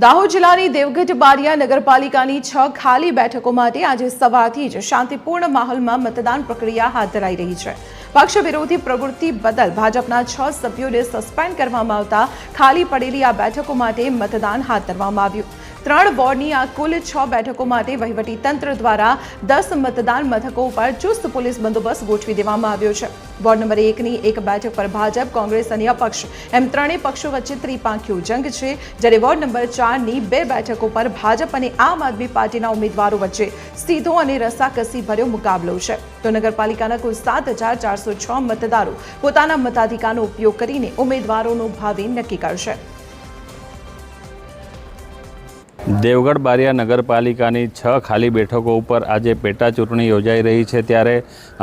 દાહોદ જિલ્લાની દેવગઢ બારિયા નગરપાલિકાની 6 ખાલી બેઠકો માટે આજે સવારથી જ શાંતિપૂર્ણ માહોલમાં મતદાન પ્રક્રિયા હાથ ધરાઈ રહી છે। પક્ષ વિરોધી પ્રવૃત્તિ બદલ ભાજપના 6 સભ્યોને સસ્પેન્ડ કરવામાં આવતા ખાલી પડેલી આ બેઠકો માટે મતદાન હાથ ધરવામાં આવ્યું। 3 વોર્ડની આ કુલ 6 બેઠકો માટે વહીવટી તંત્ર દ્વારા 10 મતદાન મથકો પર ચુસ્ત પોલીસ બંદોબસ્ત ગોઠવી દેવામાં આવ્યો છે। વોર્ડ નંબર 1ની એક બેઠક પર ભાજપ, કોંગ્રેસ અને અપક્ષ એમ ત્રણેય પક્ષો વચ્ચે ત્રિપાંખીયો જંગ છે, જ્યારે વોર્ડ નંબર 4ની 2 બેઠકો પર ભાજપ અને આમ આદમી પાર્ટીના ઉમેદવારો વચ્ચે સીધો અને રસાકસી ભર્યો મુકાબલો છે। તો નગરપાલિકાના કુલ 7,406 મતદારો પોતાના મતાધિકારનો ઉપયોગ કરીને ઉમેદવારોનું ભાવિ નક્કી કરશે। દેવગઢ બારિયા નગરપાલિકાની 6 ખાલી બેઠકો ઉપર આજે પેટા ચૂંટણી યોજાઈ રહી છે, ત્યારે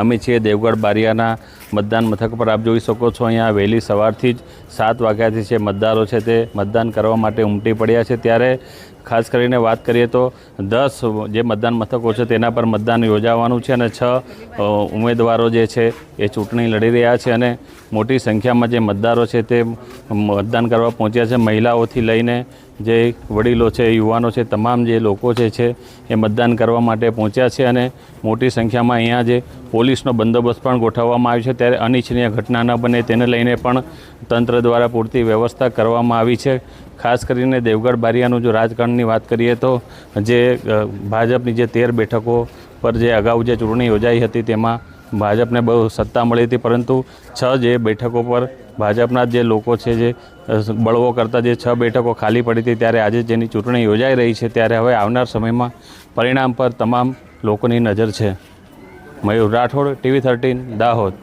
અમે છીએ દેવગઢ બારિયાના મતદાન મથક પર। આપ જોઈ શકો છો, અહીંયા વહેલી સવારથી જ 7 વાગ્યાથી જે મતદારો છે તે મતદાન કરવા માટે ઉમટી પડ્યા છે। ત્યારે ખાસ કરીને વાત કરીએ તો 10 જે મતદાન મથકો છે તેના પર મતદાન યોજાવાનું છે અને 6 ઉમેદવારો જે છે એ ચૂંટણી લડી રહ્યા છે અને મોટી સંખ્યામાં જે મતદારો છે તે મતદાન કરવા પહોંચ્યા છે। મહિલાઓથી લઈને જે વડીલો છે, યુવાનો છે, તમામ જે લોકો છે એ મતદાન કરવા માટે પહોંચ્યા છે અને મોટી સંખ્યામાં અહીંયા જે પોલીસનો બંદોબસ્ત પણ ગોઠવવામાં આવ્યો છે। ત્યારે અનિચ્છનીય ઘટના ન બને તેને લઈને પણ તંત્ર દ્વારા પૂરતી વ્યવસ્થા કરવામાં આવી છે। ખાસ કરીને દેવગઢ બારિયાનું જો રાજકારણની વાત કરીએ તો જે ભાજપની જે 13 બેઠકો પર જે અગાઉ જે ચૂંટણી યોજાઈ હતી તેમાં ભાજપને બહુ સત્તા મળી હતી, પરંતુ 6 જે બેઠકો પર ભાજપના જે લોકો છે જે બળવો કરતા જે 6 બેઠકો ખાલી પડી હતી, ત્યારે આજે જેની ચૂંટણી યોજાઈ રહી છે ત્યારે હવે આવનાર સમયમાં પરિણામ પર તમામ લોકોની નજર છે। મયુર રાઠોડ, TV13 દાહોદ।